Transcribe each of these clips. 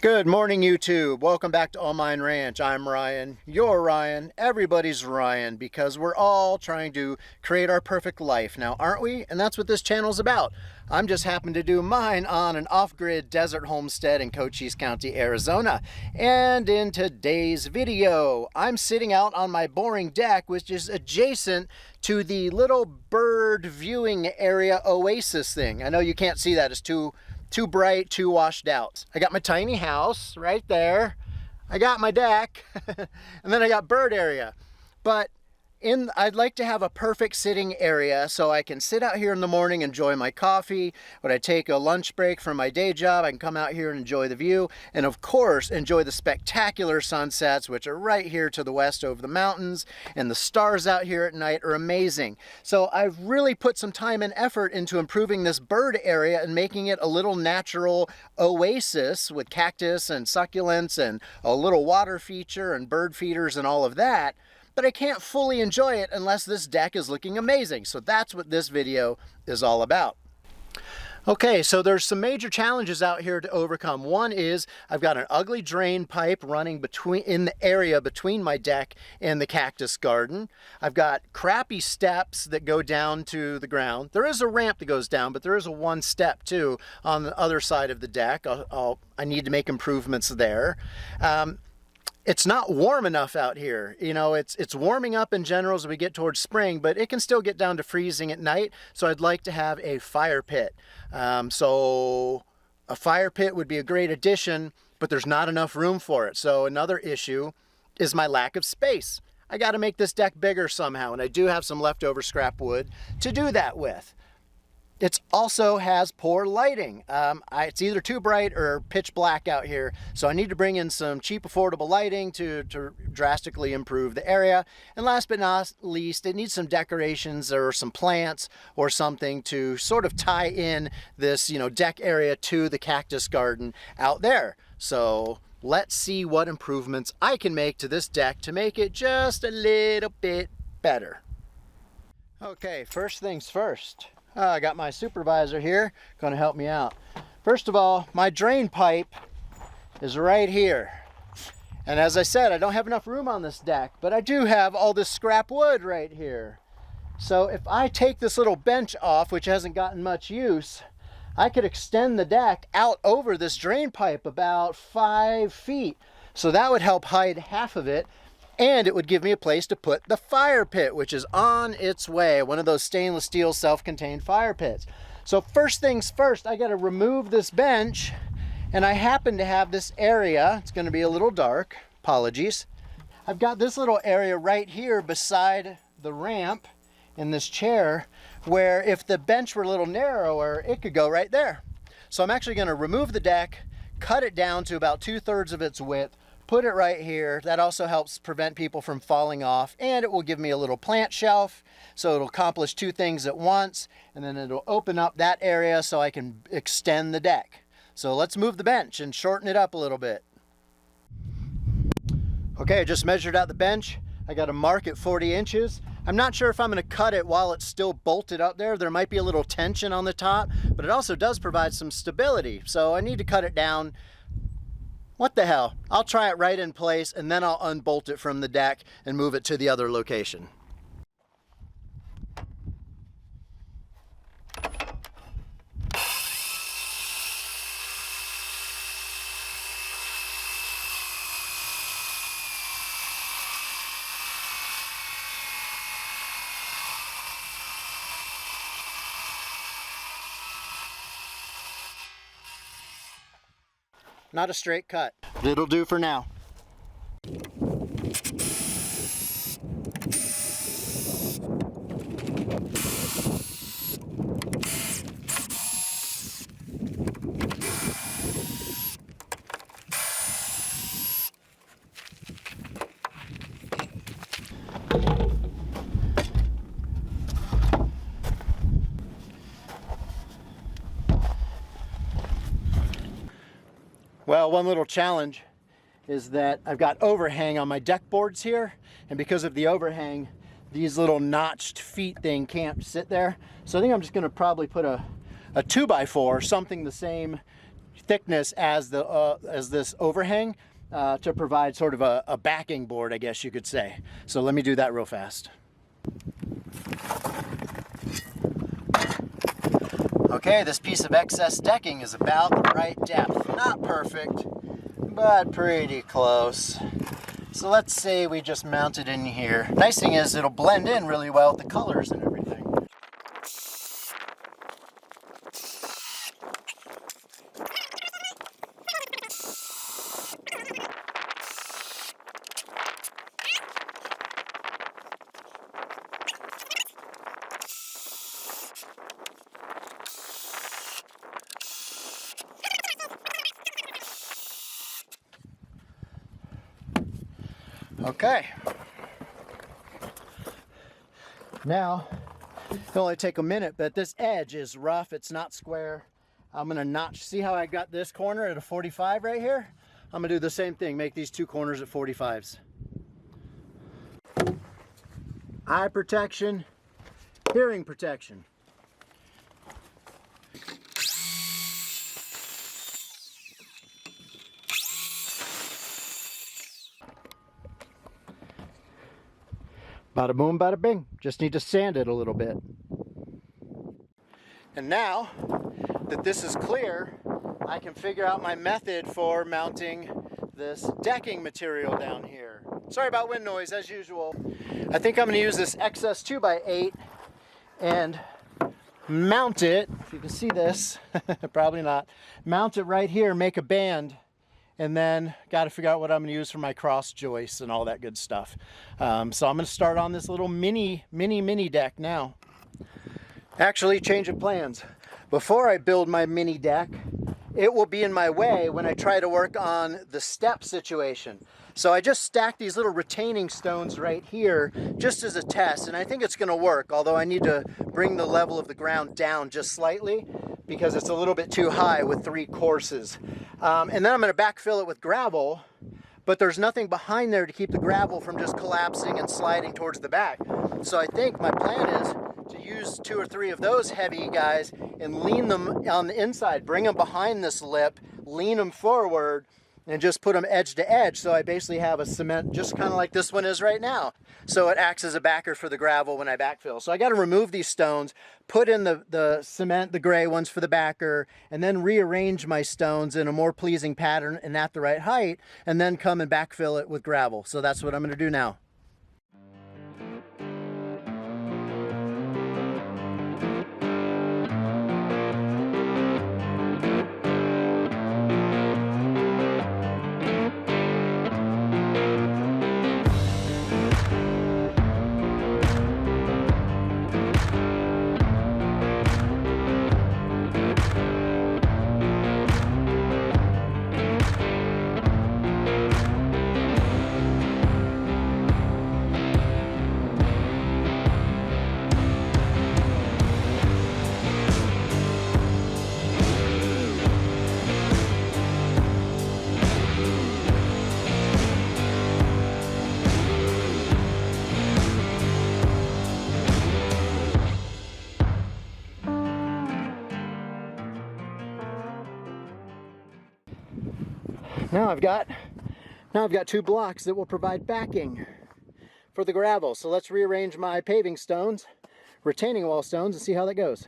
Good morning, YouTube. Welcome back to All Mine Ranch. I'm Ryan. You're Ryan. Everybody's Ryan because we're all trying to create our perfect life now, aren't we? And that's what this channel's about. I'm just happen to do mine on an off-grid desert homestead in Cochise County, Arizona. And in today's video, I'm sitting out on my boring deck, which is adjacent to the little bird viewing area oasis thing. I know you can't see that. It's too bright, too washed out. I got my tiny house right there. I got my deck, and then I got bird area. But I'd like to have a perfect sitting area so I can sit out here in the morning, enjoy my coffee. When I take a lunch break from my day job, I can come out here and enjoy the view. And of course, enjoy the spectacular sunsets, which are right here to the west over the mountains. And the stars out here at night are amazing. So I've really put some time and effort into improving this bird area and making it a little natural oasis with cactus and succulents and a little water feature and bird feeders and all of that. But I can't fully enjoy it unless this deck is looking amazing. So that's what this video is all about. Okay, so there's some major challenges out here to overcome. One is I've got an ugly drain pipe running in the area between my deck and the cactus garden. I've got crappy steps that go down to the ground. There is a ramp that goes down, but there is a one step too on the other side of the deck. I need to make improvements there. It's not warm enough out here. You know, it's warming up in general as we get towards spring, but it can still get down to freezing at night. So I'd like to have a fire pit. So a fire pit would be a great addition, but there's not enough room for it. So another issue is my lack of space. I got to make this deck bigger somehow, and I do have some leftover scrap wood to do that with. It also has poor lighting. It's either too bright or pitch black out here. So I need to bring in some cheap, affordable lighting to drastically improve the area. And last but not least, it needs some decorations or some plants or something to sort of tie in this, deck area to the cactus garden out there. So let's see what improvements I can make to this deck to make it just a little bit better. Okay, first things first. I got my supervisor here going to help me out. First of all, my drain pipe is right here. And as I said, I don't have enough room on this deck, but I do have all this scrap wood right here. So if I take this little bench off, which hasn't gotten much use, I could extend the deck out over this drain pipe about 5 feet. So that would help hide half of it. And it would give me a place to put the fire pit, which is on its way. One of those stainless steel self-contained fire pits. So first things first, I got to remove this bench. And I happen to have this area. It's going to be a little dark. Apologies. I've got this little area right here beside the ramp in this chair, where if the bench were a little narrower, it could go right there. So I'm actually going to remove the deck, cut it down to about 2/3 of its width, put it right here. That also helps prevent people from falling off, and it will give me a little plant shelf. So it'll accomplish two things at once, and then it'll open up that area so I can extend the deck. So let's move the bench and shorten it up a little bit. Okay, I just measured out the bench. I got a mark at 40 inches. I'm not sure if I'm going to cut it while it's still bolted up there. There might be a little tension on the top, but it also does provide some stability. So I need to cut it down. What the hell? I'll try it right in place, and then I'll unbolt it from the deck and move it to the other location. Not a straight cut. It'll do for now. Well, one little challenge is that I've got overhang on my deck boards here, and because of the overhang, these little notched feet thing can't sit there. So I think I'm just going to probably put a 2x4, something the same thickness as this overhang to provide sort of a backing board, I guess you could say. So let me do that real fast. Okay, this piece of excess decking is about the right depth. Not perfect, but pretty close. So let's say we just mount it in here. Nice thing is it'll blend in really well with the colors and everything. Okay, now it'll only take a minute, but this edge is rough, it's not square. I'm gonna notch, see how I got this corner at a 45 right here? I'm gonna do the same thing, make these two corners at 45s. Eye protection, hearing protection. Bada boom, bada bing. Just need to sand it a little bit. And now that this is clear, I can figure out my method for mounting this decking material down here. Sorry about wind noise as usual. I think I'm going to use this XS 2x8 and mount it, if you can see this, probably not, mount it right here, make a band, and then got to figure out what I'm going to use for my cross joists and all that good stuff. So I'm going to start on this little mini deck now. Actually, change of plans. Before I build my mini deck, it will be in my way when I try to work on the step situation. So I just stacked these little retaining stones right here just as a test, and I think it's going to work, although I need to bring the level of the ground down just slightly because it's a little bit too high with 3 courses. And then I'm going to backfill it with gravel, but there's nothing behind there to keep the gravel from just collapsing and sliding towards the back. So I think my plan is to use 2 or 3 of those heavy guys and lean them on the inside, bring them behind this lip, lean them forward, and just put them edge to edge. So I basically have a cement just kind of like this one is right now. So it acts as a backer for the gravel when I backfill. So I got to remove these stones, put in the cement, the gray ones for the backer, and then rearrange my stones in a more pleasing pattern and at the right height, and then come and backfill it with gravel. So that's what I'm going to do now. Now I've got 2 blocks that will provide backing for the gravel. So let's rearrange my paving stones, retaining wall stones, and see how that goes.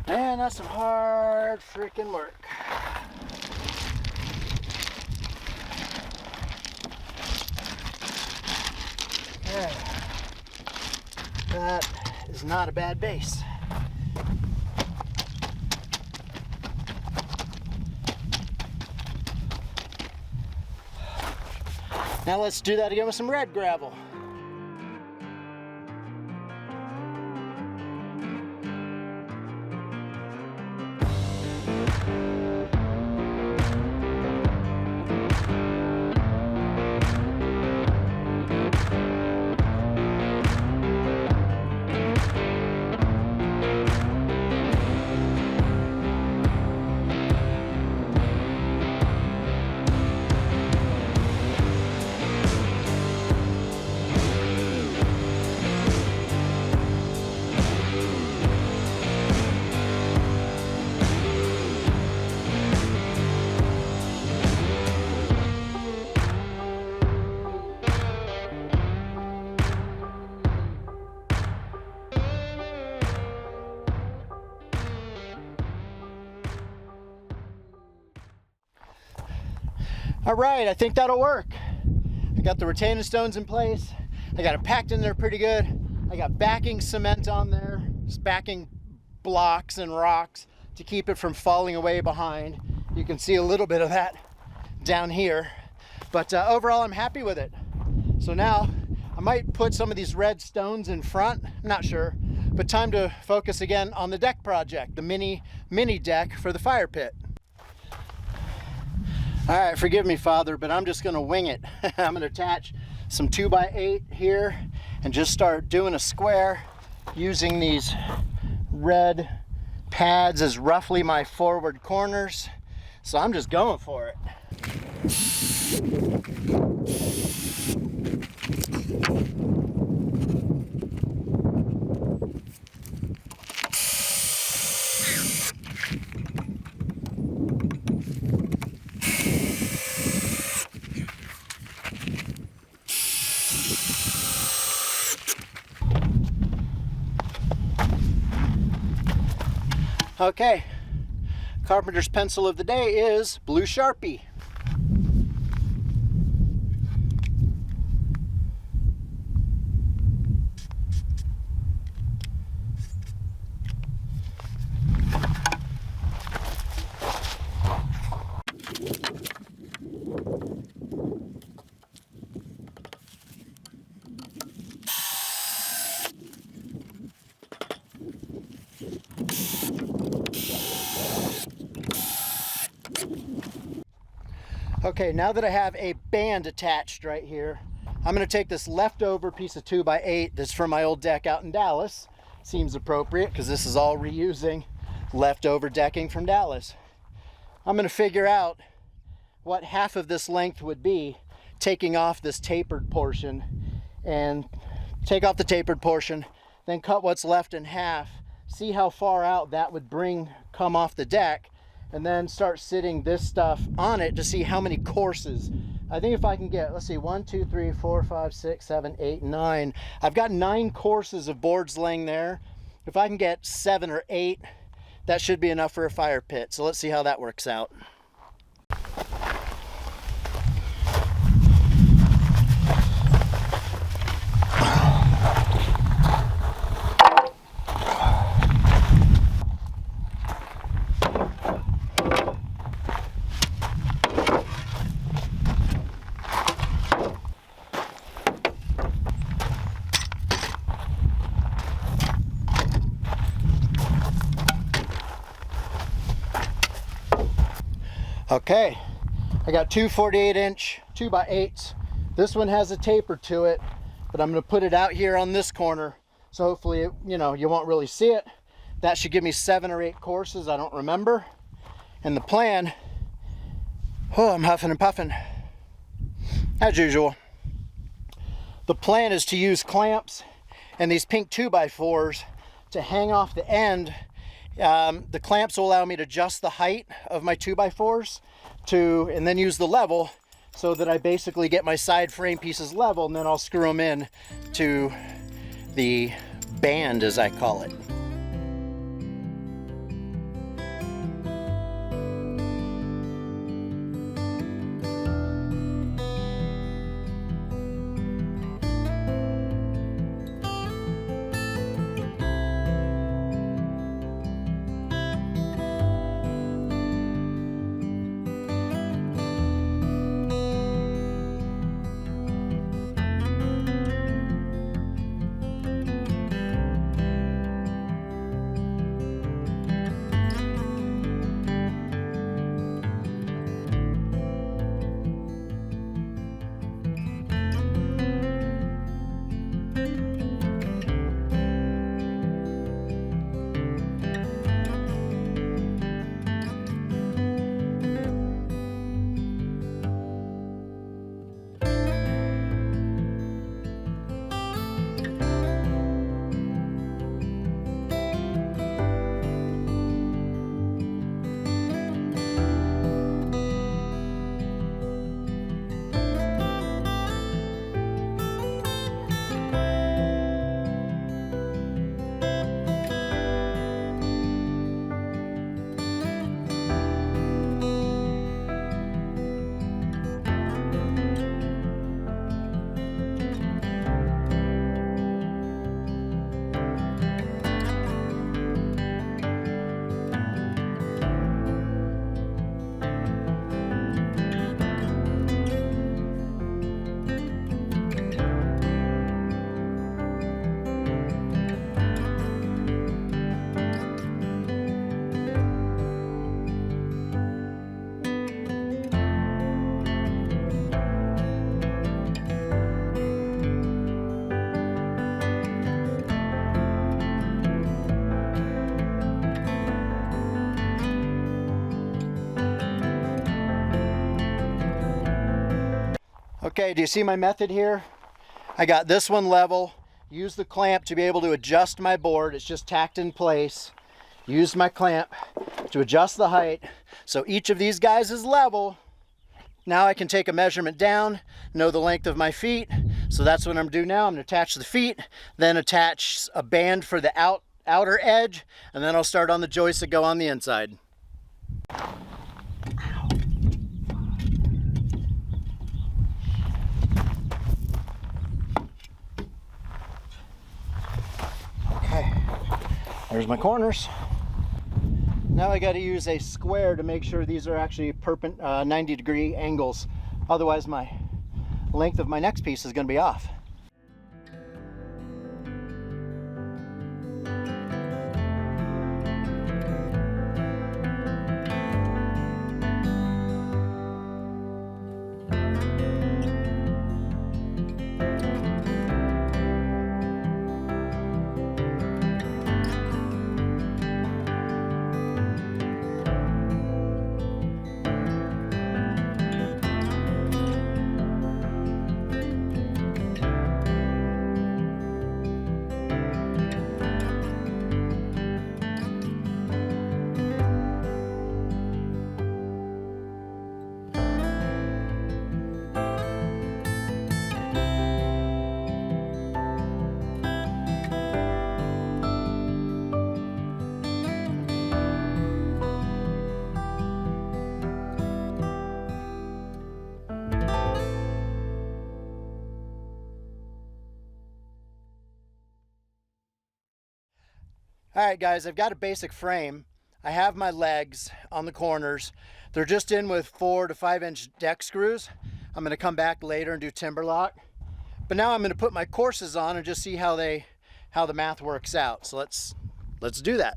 Man, that's some hard freaking work. Yeah. That is not a bad base. Now let's do that again with some red gravel. All right, I think that'll work. I got the retaining stones in place. I got it packed in there pretty good. I got backing cement on there, just backing blocks and rocks to keep it from falling away behind. You can see a little bit of that down here, but overall I'm happy with it. So now I might put some of these red stones in front, I'm not sure, but time to focus again on the deck project, the mini deck for the fire pit. All right, forgive me, Father, but I'm just gonna wing it. I'm gonna attach some 2x8 here and just start doing a square using these red pads as roughly my forward corners. So I'm just going for it. Okay, carpenter's pencil of the day is blue Sharpie. Okay, now that I have a band attached right here, I'm going to take this leftover piece of 2x8 that's from my old deck out in Dallas. Seems appropriate because this is all reusing leftover decking from Dallas. I'm going to figure out what half of this length would be, taking off this tapered portion, and take off the tapered portion, then cut what's left in half, see how far out that would come off the deck, and then start sitting this stuff on it to see how many courses. I think if I can get, let's see, 1, 2, 3, 4, 5, 6, 7, 8, 9. I've got 9 courses of boards laying there. If I can get 7 or 8, that should be enough for a fire pit. So let's see how that works out. Okay, I got two 48-inch 2x8s. This one has a taper to it, but I'm going to put it out here on this corner, so hopefully it, you won't really see it. That should give me 7 or 8 courses, I don't remember. And the plan, oh, I'm huffing and puffing as usual. The plan is to use clamps and these pink 2x4s to hang off the end. The clamps will allow me to adjust the height of my 2x4s and then use the level so that I basically get my side frame pieces level, and then I'll screw them in to the band, as I call it. Okay, do you see my method here? I got this one level. Use the clamp to be able to adjust my board. It's just tacked in place. Use my clamp to adjust the height. So each of these guys is level. Now I can take a measurement down, know the length of my feet. So that's what I'm gonna do now. I'm gonna attach the feet, then attach a band for the outer edge, and then I'll start on the joists that go on the inside. Okay, there's my corners. Now I got to use a square to make sure these are actually 90-degree angles. Otherwise my length of my next piece is going to be off. All right, guys, I've got a basic frame. I have my legs on the corners. They're just in with 4 to 5 inch deck screws. I'm gonna come back later and do timber lock. But now I'm gonna put my courses on and just see how the math works out. So let's do that.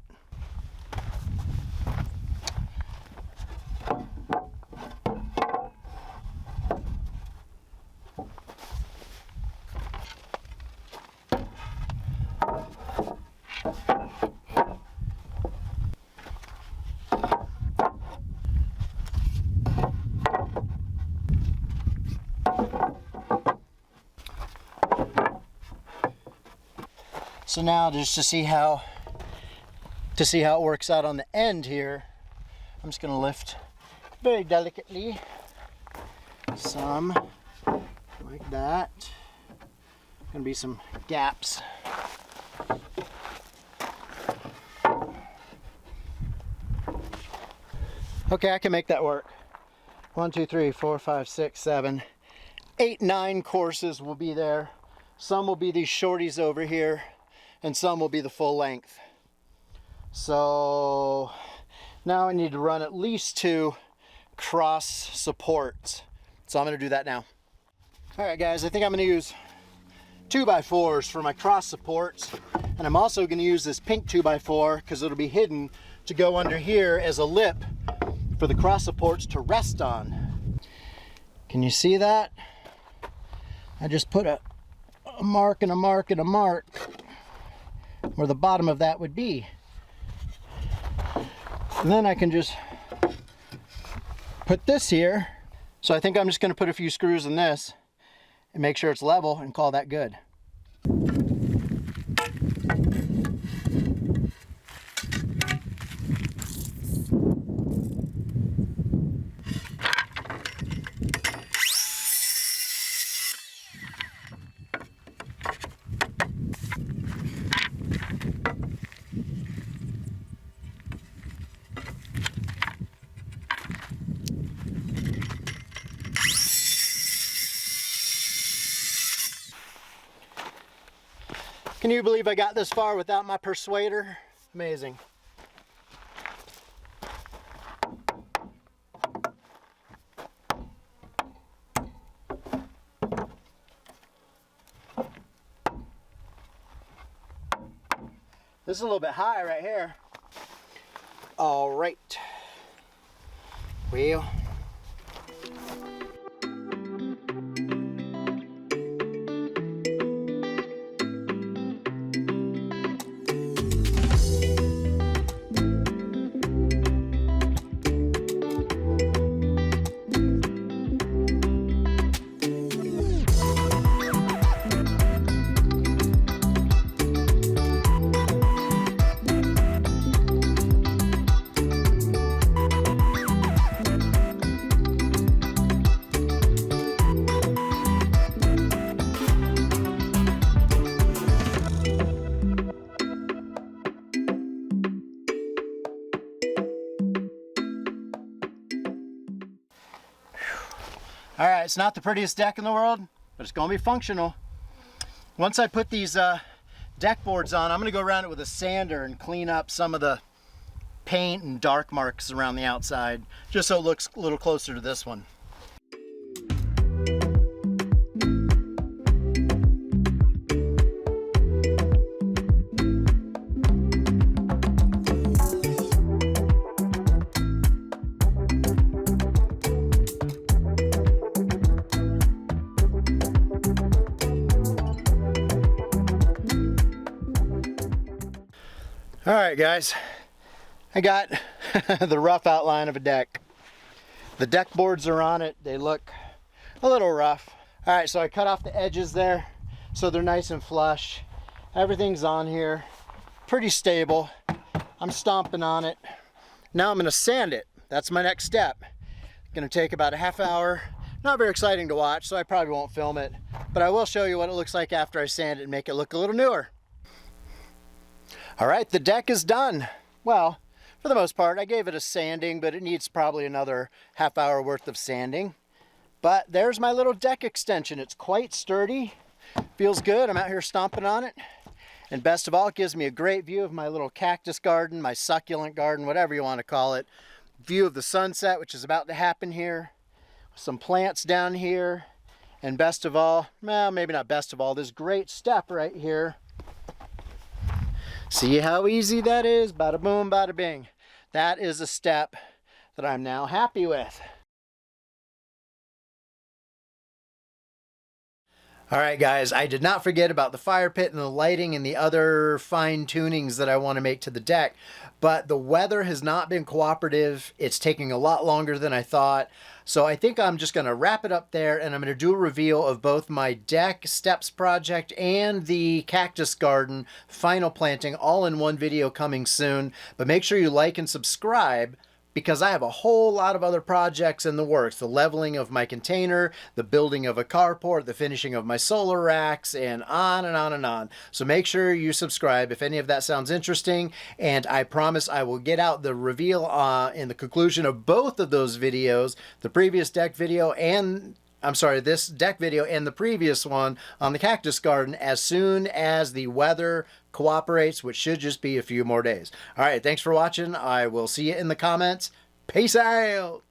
So now just to see how it works out on the end here, I'm just going to lift very delicately some like that. Going to be some gaps. Okay, I can make that work. 1, 2, 3, 4, 5, 6, 7, 8, 9 courses will be there. Some will be these shorties over here, and some will be the full length. So now I need to run at least 2 cross supports. So I'm going to do that now. All right, guys, I think I'm going to use 2x4s for my cross supports. And I'm also going to use this pink 2x4 because it'll be hidden to go under here as a lip for the cross supports to rest on. Can you see that? I just put a mark and a mark and a mark where the bottom of that would be. And then I can just put this here. So I think I'm just going to put a few screws in this and make sure it's level and call that good. Can you believe I got this far without my persuader? Amazing. This is a little bit high right here. All right. Well. All right, it's not the prettiest deck in the world, but it's gonna be functional. Once I put these deck boards on, I'm gonna go around it with a sander and clean up some of the paint and dark marks around the outside, just so it looks a little closer to this one. All right, guys, I got the rough outline of a deck. The deck boards are on it. They look a little rough. All right, so I cut off the edges there so they're nice and flush. Everything's on here, pretty stable. I'm stomping on it. Now I'm gonna sand it. That's my next step. Gonna take about a half hour. Not very exciting to watch, so I probably won't film it, but I will show you what it looks like after I sand it and make it look a little newer. All right, the deck is done. Well, for the most part, I gave it a sanding, but it needs probably another half hour worth of sanding. But there's my little deck extension. It's quite sturdy, feels good. I'm out here stomping on it. And best of all, it gives me a great view of my little cactus garden, my succulent garden, whatever you want to call it. View of the sunset, which is about to happen here. Some plants down here. And best of all, well, maybe not best of all, this great step right here. See how easy that is? Bada boom, bada bing. That is a step that I'm now happy with. All right, guys, I did not forget about the fire pit and the lighting and the other fine tunings that I want to make to the deck, but the weather has not been cooperative. It's taking a lot longer than I thought. So I think I'm just going to wrap it up there, and I'm going to do a reveal of both my deck steps project and the cactus garden final planting all in one video coming soon. But make sure you like and subscribe, because I have a whole lot of other projects in the works. The leveling of my container, the building of a carport, the finishing of my solar racks, and on and on and on. So make sure you subscribe if any of that sounds interesting. And I promise I will get out the reveal in the conclusion of both of those videos, the previous deck video and this deck video and the previous one on the cactus garden, as soon as the weather cooperates, which should just be a few more days. All right, thanks for watching. I will see you in the comments. Peace out.